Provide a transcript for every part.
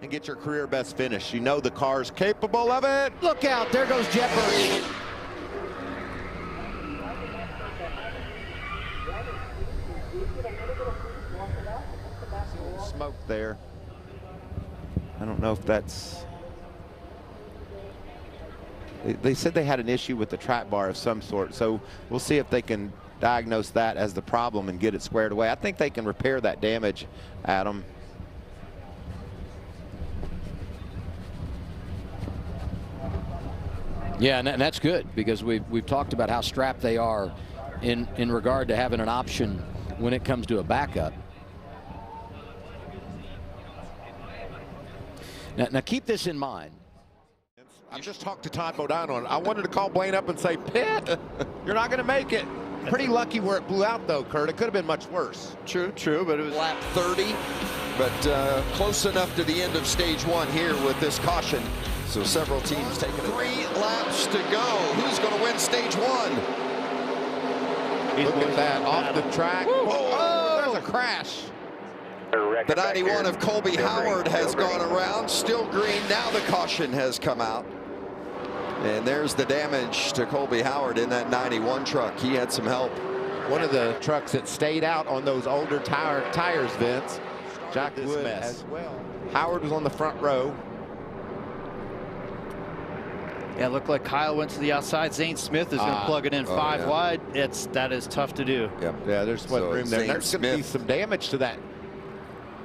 and get your career best finish. You know the car's capable of it. Look out, there goes Jeopardy. Smoke there. I don't know if that's... They said they had an issue with the track bar of some sort, so we'll see if they can diagnose that as the problem and get it squared away. I think they can repair that damage, Adam. Yeah, and that's good, because we've talked about how strapped they are in regard to having an option when it comes to a backup. Now keep this in mind. I just talked to Todd Bodine on it. I wanted to call Blaine up and say, Pitt, you're not going to make it. Pretty lucky where it blew out, though, Kurt. It could have been much worse. True, but it was lap 30, but close enough to the end of stage 1 here with this caution. So several teams taking 3 laps to go. Who's going to win stage 1? Look at that, off the track. Oh, there's a crash. The 91 of Colby Howard has gone around, still green. Now the caution has come out. And there's the damage to Colby Howard in that 91 truck. He had some help. One of the trucks that stayed out on those older tires, Vince. Jack Wood as well. Howard was on the front row. Yeah, it looked like Kyle went to the outside. Zane Smith is going to plug it in 5 wide. That is tough to do. Yep. Yeah, there's one room there. There's going to be some damage to that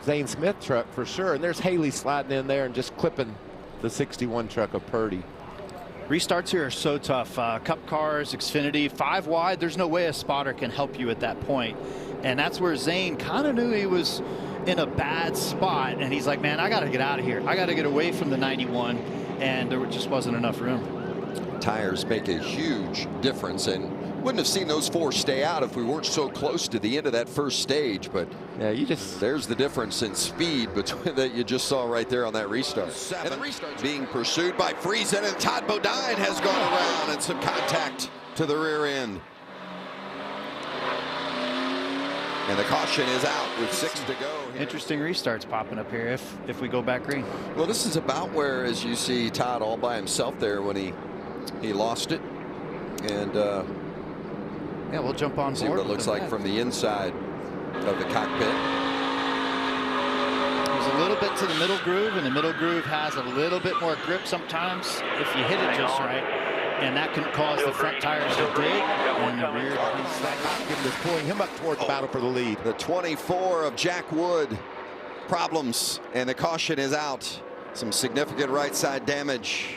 Zane Smith truck for sure. And there's Haley sliding in there and just clipping the 61 truck of Purdy. Restarts here are so tough. Cup cars, Xfinity, 5 wide. There's no way a spotter can help you at that point. And that's where Zane kind of knew he was in a bad spot. And he's like, man, I got to get out of here. I got to get away from the 91. And there just wasn't enough room. Tires make a huge difference, and wouldn't have seen those 4 stay out if we weren't so close to the end of that first stage. But yeah, there's the difference in speed between that you just saw right there on that restart. And the restart's being pursued by Friesen, and Todd Bodine has gone around, and some contact to the rear end. And the caution is out with 6 to go. Interesting restarts popping up here if we go back green. Well, this is about where, as you see, Todd all by himself there when he lost it. And yeah, we'll jump on see board. what it looks like from the inside of the cockpit. There's a little bit to the middle groove, and the middle groove has a little bit more grip sometimes if you hit it just right. And that can cause the front tires to dig, and the rear is pulling him up toward the battle for the lead. The 24 of Jack Wood, problems, and the caution is out. Some significant right side damage.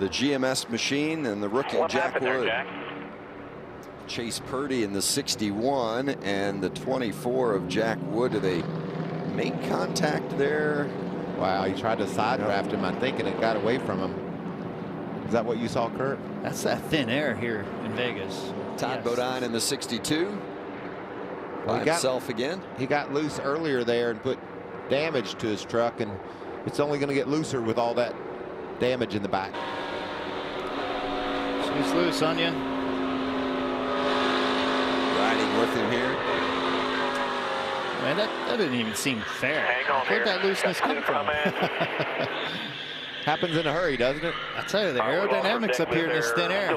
The GMS machine and the rookie Jack Wood. Chase Purdy in the 61 and the 24 of Jack Wood. Do they make contact there? Wow, he tried to side draft him, I think, and it got away from him. Is that what you saw, Kurt? That's that thin air here in Vegas. Todd Bodine in the 62. By himself again. He got loose earlier there and put damage to his truck, and it's only going to get looser with all that damage in the back. She's loose, Onion. Riding with him here. Man, that didn't even seem fair. Where'd that looseness come from? Happens in a hurry, doesn't it? I tell you, the aerodynamics up here in this thin air.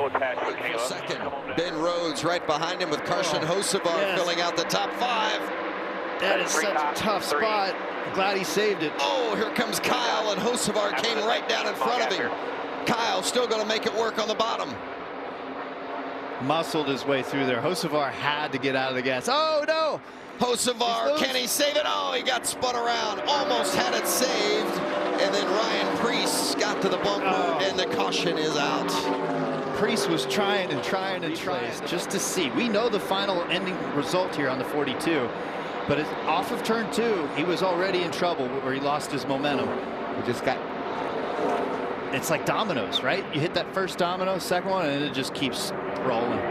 Second, Ben Rhodes right behind him with Carson Hocevar filling out the top 5. That is such a tough spot. I'm glad he saved it. Oh, here comes Kyle, and Hocevar came right down in front of him. Kyle still going to make it work on the bottom. Muscled his way through there. Hocevar had to get out of the gas. Oh, no! Hocevar, can he save it? Oh, he got spun around. Almost had it saved. And then Ryan Preece got to the bumper, and the caution is out. Preece was trying just to see. We know the final ending result here on the 42, but off of turn 2, he was already in trouble where he lost his momentum. He just got... It's like dominoes, right? You hit that first domino, second one, and it just keeps rolling.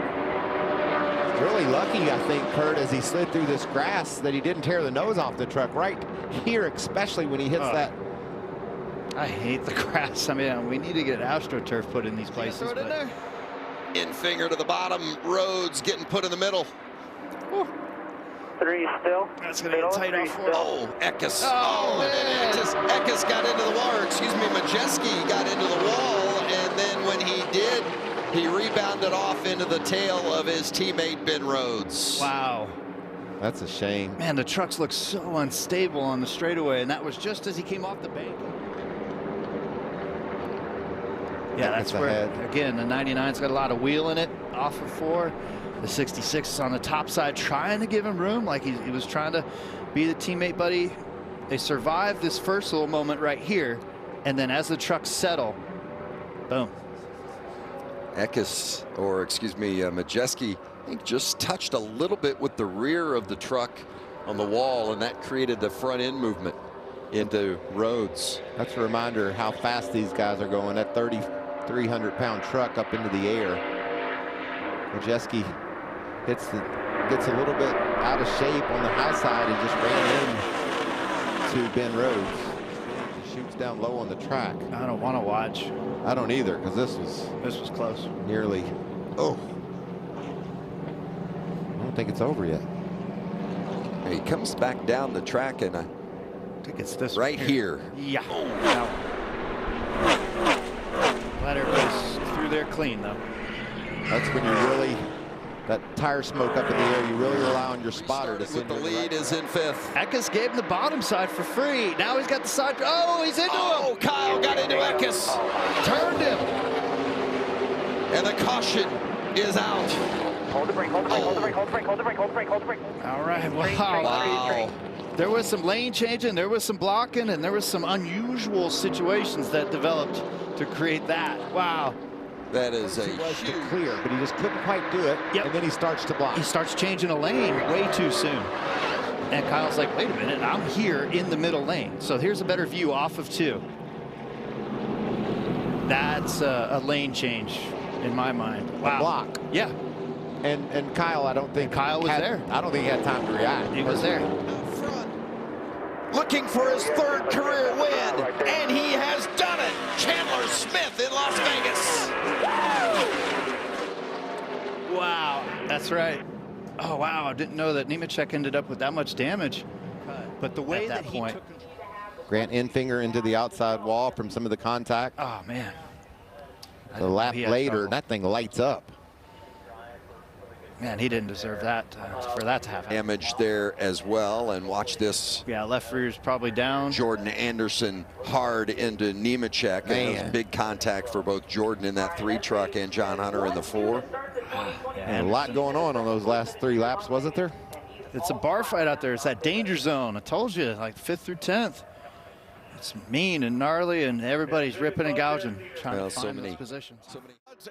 Really lucky, I think, Kurt, as he slid through this grass, that he didn't tear the nose off the truck right here, especially when he hits that. I hate the grass. I mean, we need to get AstroTurf put in these places. Throw it in there. In finger to the bottom. Rhodes getting put in the middle. 3 still. That's going to get tight off. Oh, Eckes. Oh, and then Eckes Majeski got into the wall, and then when he did, he rebounded off into the tail of his teammate Ben Rhodes. Wow. That's a shame. Man, the trucks look so unstable on the straightaway, and that was just as he came off the bank. Yeah, that's where, again, the 99's got a lot of wheel in it, off of 4. The 66 is on the top side, trying to give him room, like he was trying to be the teammate buddy. They survive this first little moment right here, and then as the trucks settle, boom. Eckes, or excuse me, Majeski, I think just touched a little bit with the rear of the truck on the wall, and that created the front end movement into Rhodes. That's a reminder how fast these guys are going. That 3,300-pound truck up into the air. Majeski gets a little bit out of shape on the high side and just ran into Ben Rhodes. He shoots down low on the track. I don't want to watch. I don't either, because this was close. Nearly. Oh. I don't think it's over yet. He comes back down the track, and I think it's this right here. Yeah. Now, glad everybody's through there clean, though. That's when you really, that tire smoke up in the air, you really rely on your spotter to send the lead is in 5th. Eckes gave him the bottom side for free. Now he's got the side. Oh, he's into him. Oh, Kyle got into Eckes. Turned him. And the caution is out. Hold the brake, hold the brake, hold the brake, hold the brake, hold the brake, hold the brake, hold the brake. All right, wow. There was some lane changing, there was some blocking, and there was some unusual situations that developed to create that. Wow. That is a huge clear, but he just couldn't quite do it. Yep. And then he starts to block. He starts changing a lane way too soon. And Kyle's like, wait a minute, I'm here in the middle lane. So here's a better view off of 2. That's a lane change in my mind. Wow. A block. Yeah. And Kyle, I don't think Kyle was there. I don't think he had time to react. He was there. Looking for his 3rd career win, and he has done it. Chandler Smith in Las Vegas. Wow, that's right. Oh, wow, I didn't know that Nemechek ended up with that much damage. But the way that he took control. Grant Enfinger into the outside wall from some of the contact. Oh, man. The lap later, that thing lights up. Man, he didn't deserve that for that to happen. Damage there as well, and watch this. Yeah, left rear's probably down. Jordan Anderson hard into Nemechek. And big contact for both Jordan in that 3 truck and John Hunter in the 4. Yeah, a lot going on those last 3 laps, wasn't there? It's a bar fight out there. It's that danger zone. I told you, like 5th through 10th. It's mean and gnarly, and everybody's ripping and gouging, trying to find those positions.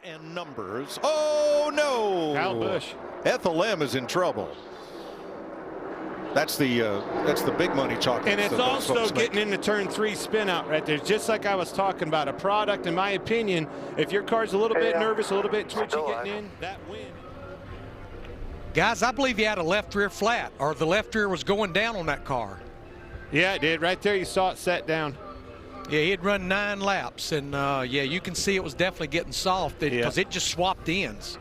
And numbers. Oh no! Kyle Busch. Ethel M is in trouble. That's the big money chocolate. And it's also getting into turn 3 spin out right there. Just like I was talking about, a product, in my opinion, if your car's a little bit nervous, a little bit twitchy getting in, that win. Guys, I believe he had a left rear flat, or the left rear was going down on that car. Yeah, it did. Right there, you saw it set down. Yeah, he had run 9 laps, and yeah, you can see it was definitely getting soft because it just swapped ends.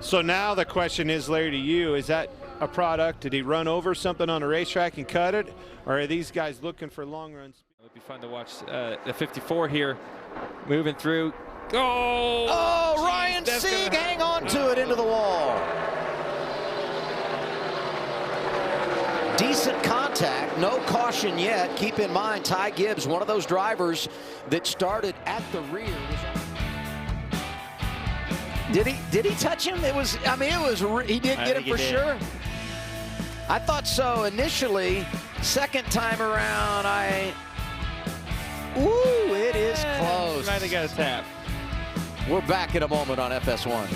So now the question is, Larry, to you, is that a product? Did he run over something on a racetrack and cut it, or are these guys looking for long runs? It'll be fun to watch the 54 here, moving through. Go! Oh, Ryan Sieg, hang on to it into the wall. Decent contact, no caution yet. Keep in mind, Ty Gibbs, one of those drivers that started at the rear. Did he touch him? It was, I mean, he did get him for sure. I thought so initially. Second time around, ooh, it is close. Might have got a tap. We're back in a moment on FS1.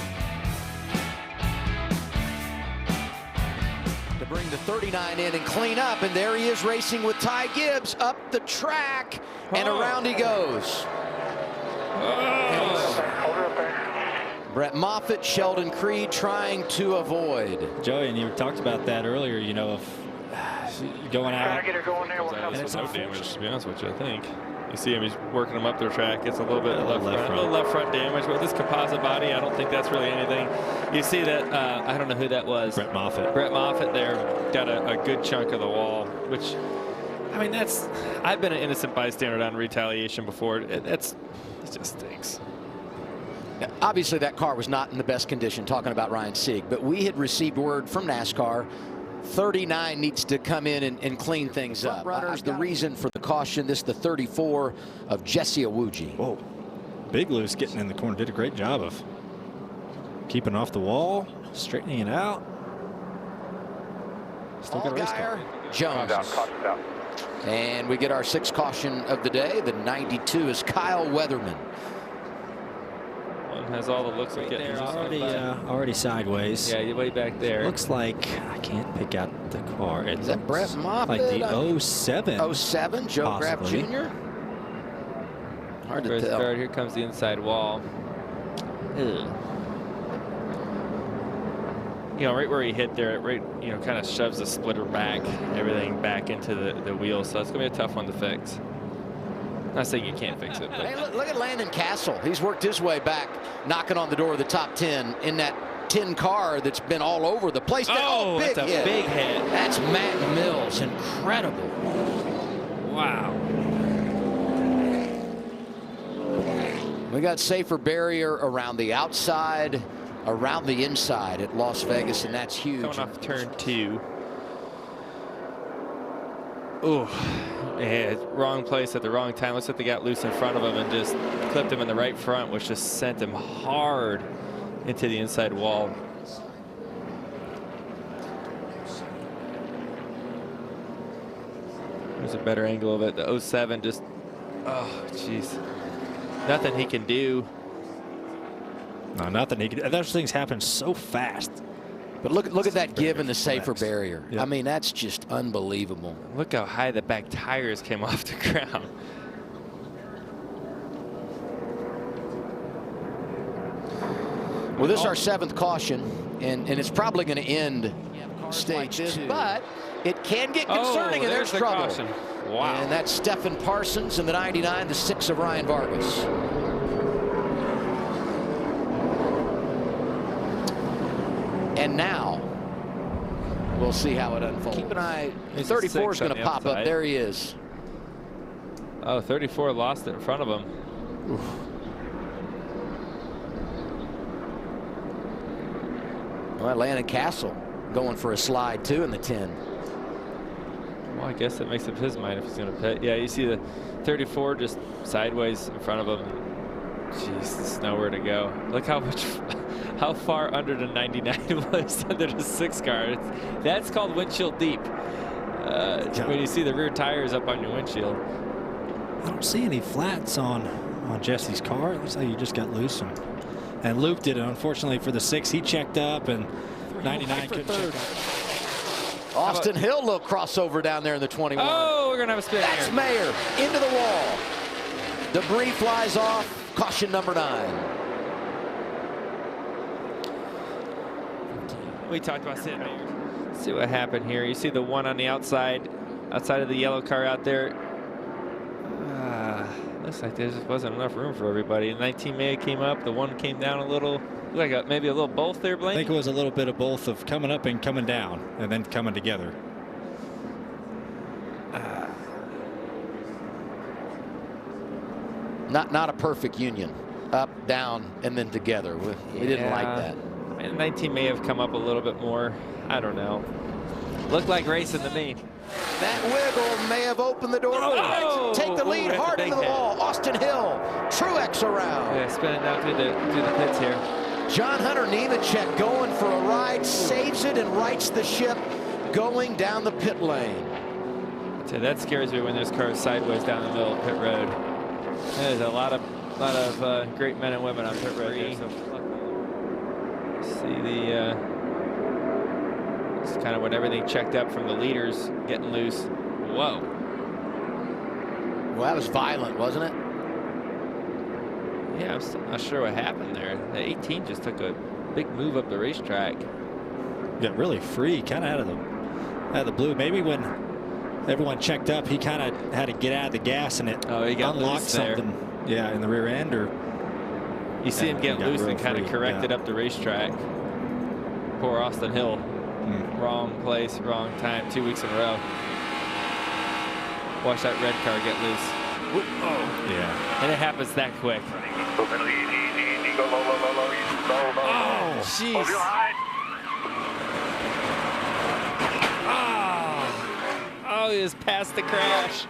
To bring the 39 in and clean up, and there he is racing with Ty Gibbs up the track, and around he goes. Brett Moffitt, Sheldon Creed trying to avoid. Joey, and you talked about that earlier, you know, if going out. And it's no damage, to be honest with you, I think. You see him, he's working him up their track. It's a little bit of left front damage. With this composite body, I don't think that's really anything. You see that, I don't know who that was. Brett Moffitt. Brett Moffitt there got a good chunk of the wall, which I mean, I've been an innocent bystander on retaliation before. It just stinks. Obviously, that car was not in the best condition, talking about Ryan Sieg, but we had received word from NASCAR 39 needs to come in and clean things up. Runners, the reason for the caution, this is the 34 of Jesse Awuji. Whoa. Big Loose getting in the corner, did a great job of keeping off the wall, straightening it out. Still got a race car. Jones. And we get our 6th caution of the day. The 92 is Kyle Weatherman. One has all the looks like it. Already sideways. Yeah, you're way back there. Looks like I can't pick out the car. Is that Brett Moffitt? Like the 07. 07, Joe Graff Jr. Hard to tell. Here comes the inside wall. Ugh. You know, right where he hit there, kind of shoves the splitter back, everything back into the wheel. So it's going to be a tough one to fix. Not saying you can't fix it. But. Hey, look at Landon Castle. He's worked his way back, knocking on the door of the top 10 in that 10 car that's been all over the place. Big hit. Big hit. That's Matt Mills. Incredible. Wow. We got safer barrier around the outside, around the inside at Las Vegas, and that's huge. Coming off turn 2. Ooh, yeah, wrong place at the wrong time. Looks like they got loose in front of him and just clipped him in the right front, which just sent him hard into the inside wall. There's a better angle of it. The 07 just, oh, jeez. Nothing he can do. No, nothing he can. Those things happen so fast. But look at that give in the safer barrier. Yep. I mean, that's just unbelievable. Look how high the back tires came off the ground. Well, this is our 7th caution, and it's probably going to end stage 2. But it can get concerning, and there's trouble. Caution. Wow. And that's Stephen Parsons in the 99, the 6 of Ryan Vargas. And now we'll see how it unfolds. Keep an eye. 34 is going to pop up. There he is. Oh, 34 lost it in front of him. Oof. Well, Landon Castle going for a slide too in the 10. Well, I guess that makes up his mind if he's going to pit. Yeah, you see the 34 just sideways in front of him. Jeez, there's nowhere to go. Look how far under the 99 was under the 6 car. That's called windshield deep. When you see the rear tires up on your windshield. I don't see any flats on Jesse's car. It looks like he just got loose and Luke did it. Unfortunately for the 6, he checked up and 99 couldn't check up. Austin Hill, little crossover down there in the 21. Oh, we're gonna have a spin. That's Mayer into the wall. Debris flies off. Caution number 9. We talked about Sid Mayer. See what happened here. You see the one on the outside of the yellow car out there. Looks like there just wasn't enough room for everybody. 19 May came up. The one came down a little. Like maybe a little both there, Blaine. I think it was a little bit of both of coming up and coming down, and then coming together. Not a perfect union. Up, down, and then together. We didn't like that. And 19 may have come up a little bit more. I don't know. Looked like racing to me. That wiggle may have opened the door. Oh, take the lead hard into the wall. Austin Hill, Truex around. Yeah, spinning down through the pits here. John Hunter Nemechek going for a ride, saves it and rights the ship, going down the pit lane. So that scares me when there's cars sideways down the middle of pit road. There's a lot of great men and women on pit road here. So see the it's kind of when everything checked up from the leaders getting loose. Whoa. Well, that was violent, wasn't it? Yeah, I'm still not sure what happened there. The 18 just took a big move up the racetrack. Got really free, kind of out of the blue. Maybe when everyone checked up, he kind of had to get out of the gas and it unlocked something. Yeah, in the rear end, or you see him get loose and kind of corrected up the racetrack. Poor Austin Hill. Wrong place, wrong time, 2 weeks in a row. Watch that red car get loose. Oh, Yeah. and it happens that quick. Oh, jeez. Oh, he was past the crash.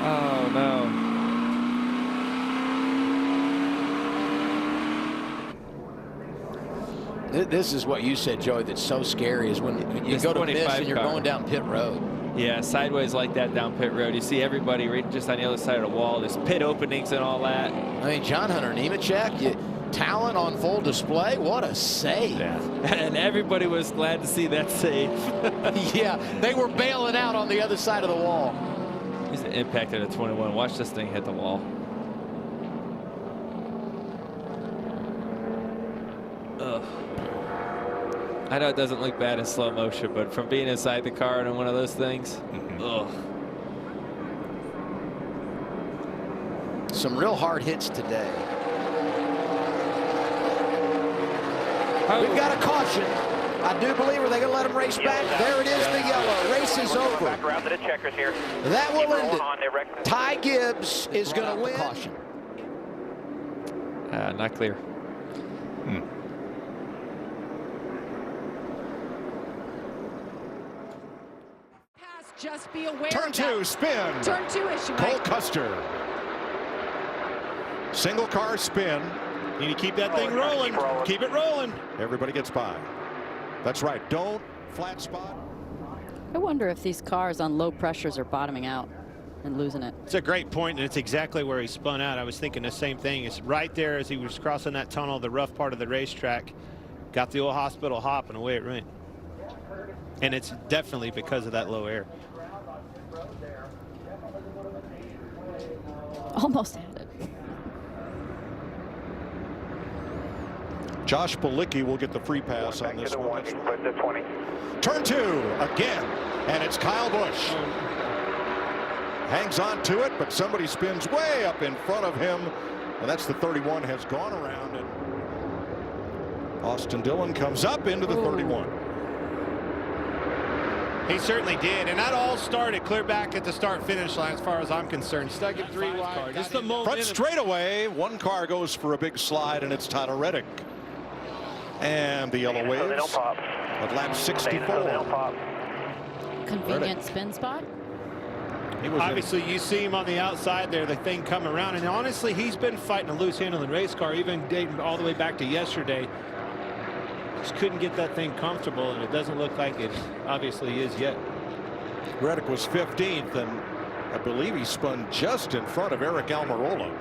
Oh, no. This is what you said, Joey, that's so scary is when you This go to miss 25 and you're car. going down pit road. Yeah, sideways like that down pit road. You see everybody right just on the other side of the wall. There's pit openings and all that. I mean, John Hunter Nemechek, talent on full display. What a save. Yeah. And everybody was glad to see that save. Yeah, they were bailing out on the other side of the wall. He's an impact at a 21. Watch this thing hit the wall. Ugh. I know it doesn't look bad in slow motion, but from being inside the car and in one of those things, ugh. Some real hard hits today. We've got a caution. I do believe, are they going to let him race back? There it is, the yellow. Race is over. Back around to the checkers here. That will end it. On, Ty Gibbs is going to win. Caution. Not clear. Just be aware. Turn 2, spin. Turn 2-ish. Cole Custer. Single car spin. Need to keep that thing rolling. Keep it rolling. Everybody gets by. That's right. Don't flat spot. I wonder if these cars on low pressures are bottoming out and losing it. It's a great point, and it's exactly where he spun out. I was thinking the same thing. It's right there as he was crossing that tunnel, the rough part of the racetrack. Got the old hospital hop, and away it went. And it's definitely because of that low air. Almost had it. Josh Bilicki will get the free pass on this one. The 20. Turn 2 again, and it's Kyle Busch. Hangs on to it, but somebody spins way up in front of him, and that's the 31 has gone around, and Austin Dillon comes up into the 31. He certainly did, and that all started clear back at the start-finish line as far as I'm concerned. Stuck at 3 wide. Just the moment. Front straightaway, one car goes for a big slide, and it's Tyler Reddick. And the yellow waves at lap 64. Convenient spin spot. Obviously, you see him on the outside there, the thing come around, and honestly, he's been fighting a loose-handling race car, even dating all the way back to yesterday. Just couldn't get that thing comfortable, and it doesn't look like it obviously is yet. Reddick was 15th, and I believe he spun just in front of Eric Almirola.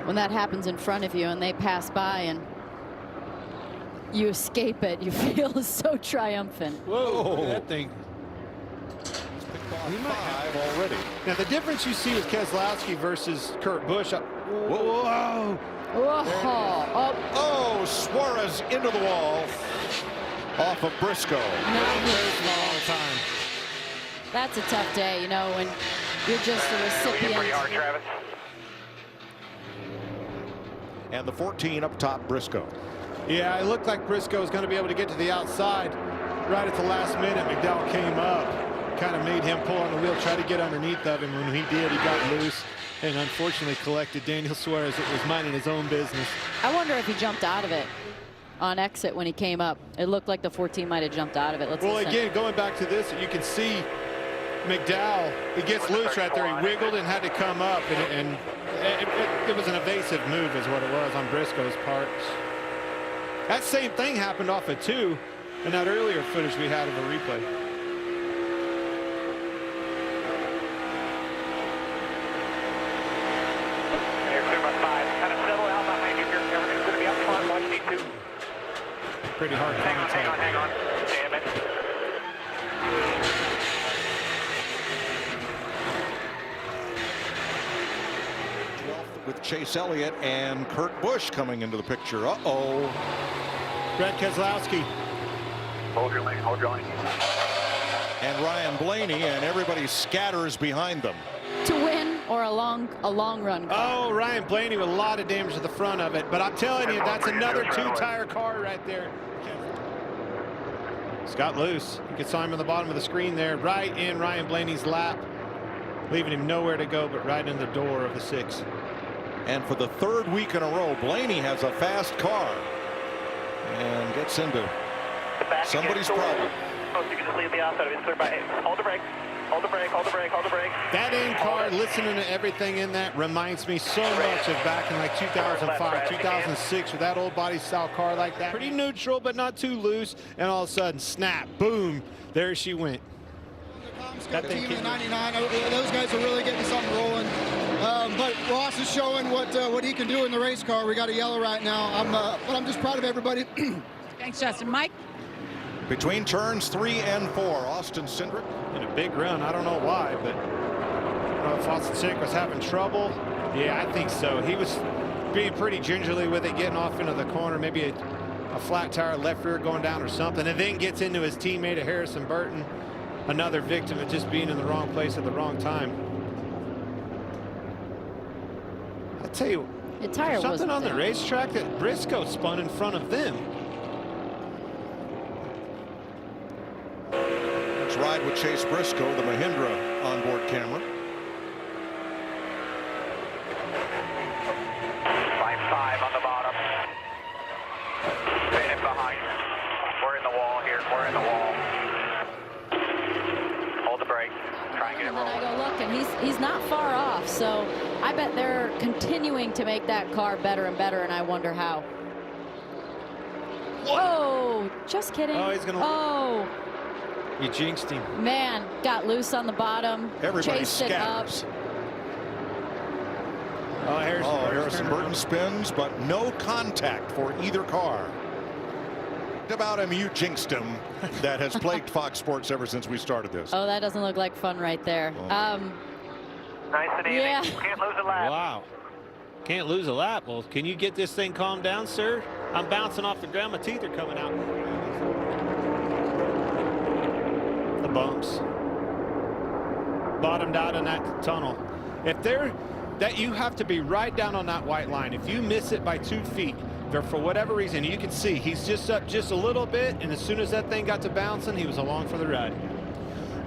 When that happens in front of you and they pass by and you escape it, you feel so triumphant. Whoa, that thing. He might have already. Now, the difference you see with Keselowski versus Kurt Busch. Whoa. Oh, Suarez into the wall off of Briscoe. That's a tough day, you know, when you're just a recipient. And the 14 up top, Briscoe. Yeah, it looked like Briscoe was going to be able to get to the outside right at the last minute. McDowell came up, kind of made him pull on the wheel, try to get underneath of him. When he did, he got loose and unfortunately collected Daniel Suarez that was minding his own business. I wonder if he jumped out of it on exit when he came up. It looked like the 14 might have jumped out of it. Let's listen. Again, going back to this, you can see McDowell, he gets loose right there. He wiggled and had to come up, and it was an evasive move is what it was on Briscoe's part. That same thing happened off of 2 in that earlier footage we had of a replay. You're clear by 5. Kind of settle out behind you. Everything's going to be up front. Watch D2. Pretty hard contact. Hang on. Damn it. With Chase Elliott and Kurt Busch coming into the picture. Uh-oh. Brad Keselowski. Hold your lane. Hold your lane. And Ryan Blaney, and everybody scatters behind them. To win or a long run car. Oh, Ryan Blaney with a lot of damage to the front of it. But I'm telling you, that's another 2-tire car right there. got loose. You saw him on the bottom of the screen there, right in Ryan Blaney's lap, leaving him nowhere to go but right in the door of the 6. And for the 3rd week in a row, Blaney has a fast car and gets into somebody's problem. You can just leave the outside of it. Clear by 8. Hold the brake. Hold the brake, hold the brake, hold the brake. That in-car, listening to everything in that, reminds me so much of back in like 2005, 2006 with that old body style car like that. Pretty neutral, but not too loose. And all of a sudden, snap, boom, there she went. That team in 99, those guys are really getting something rolling. But Ross is showing what he can do in the race car. We got a yellow right now. But I'm just proud of everybody. Thanks, Justin. Mike? Between turns 3 and 4, Austin Cindric in a big run. I don't know why, but I don't know if Austin Cindric was having trouble. Yeah, I think so. He was being pretty gingerly with it, getting off into the corner, maybe a flat tire left rear going down or something, and then gets into his teammate Harrison Burton, another victim of just being in the wrong place at the wrong time. I tell you, something on the racetrack that Briscoe spun in front of them. Let's ride with Chase Briscoe, the Mahindra onboard camera. 5-5 on the bottom. Stay in behind. We're in the wall here. We're in the wall. Hold the brake. Try and get it rolling. I go look, and he's not far off. So I bet they're continuing to make that car better and better, and I wonder how. Whoa! Just kidding. Oh, he's gonna. Oh. You jinxed him. Man, got loose on the bottom. Everybody chased scatters. it up. Oh, Harrison Burton spins, but no contact for either car. About him, you jinxed him. That has plagued Fox Sports ever since we started this. Oh, that doesn't look like fun right there. Nice and easy. Yeah. Can't lose a lap. Wow. Can't lose a lap. Well, can you get this thing calmed down, sir? I'm bouncing off the ground. My teeth are coming out. The bumps. Bottomed out in that tunnel. If they're that, you have to be right down on that white line. If you miss it by 2 feet, for whatever reason, you can see he's just up just a little bit, and as soon as that thing got to bouncing, he was along for the ride.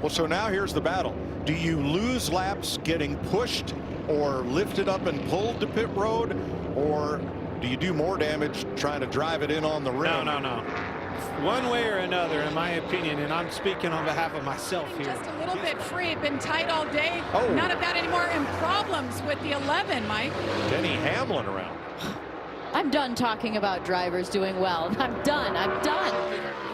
Well, so now here's the battle. Do you lose laps getting pushed or lifted up and pulled to pit road, or do you do more damage trying to drive it in on the rim? No. One way or another, in my opinion, and I'm speaking on behalf of myself here. Just a little bit free. Been tight all day. Oh. Not about anymore. And problems with the 11, Mike. Denny Hamlin around. I'm done talking about drivers doing well. I'm done.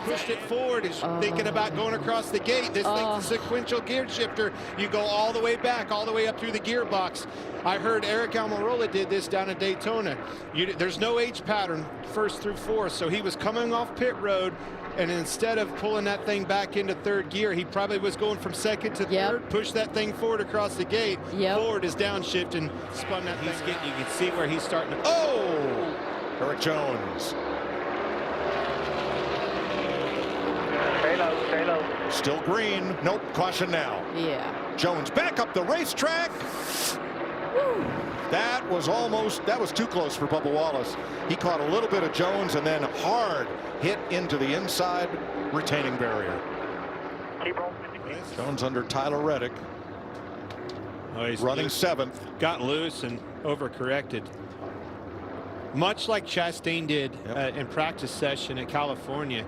Pushed it forward. Is thinking about going across the gate. This thing's a sequential gear shifter. You go all the way back, all the way up through the gearbox. I heard Eric Almirola did this down at Daytona. There's no H pattern, 1st through 4th, so he was coming off pit road, and instead of pulling that thing back into 3rd gear, he probably was going from 2nd to 3rd, pushed that thing forward across the gate. Forward is downshift and spun that thing. You can see where he's starting to. Oh! Eric Jones. Stay low. Still green. Nope. Caution now. Yeah. Jones back up the racetrack. Woo. That was too close for Bubba Wallace. He caught a little bit of Jones and then hard hit into the inside retaining barrier. Keep rolling. Jones under Tyler Reddick. Oh, he's running loose. 7th. Got loose and overcorrected. Much like Chastain did in practice session at California.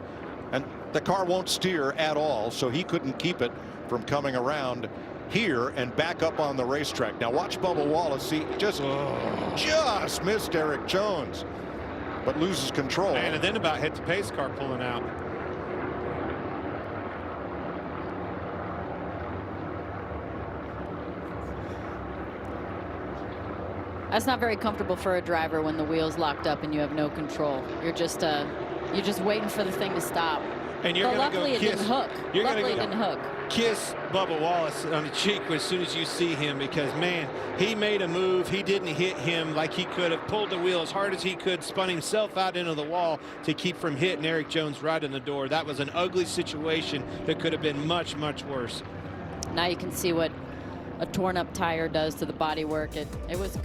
And the car won't steer at all, so he couldn't keep it from coming around here and back up on the racetrack. Now watch Bubba Wallace. See, just missed Eric Jones, but loses control. And then about hit the pace car pulling out. That's not very comfortable for a driver when the wheel's locked up and you have no control. You're just waiting for the thing to stop. And you're going to go luckily kiss. It didn't hook. Luckily it didn't hook. Kiss Bubba Wallace on the cheek as soon as you see him, because man, he made a move. He didn't hit him like he could have. Pulled the wheel as hard as he could, spun himself out into the wall to keep from hitting Eric Jones right in the door. That was an ugly situation that could have been much, much worse. Now you can see what a torn up tire does to the bodywork. It was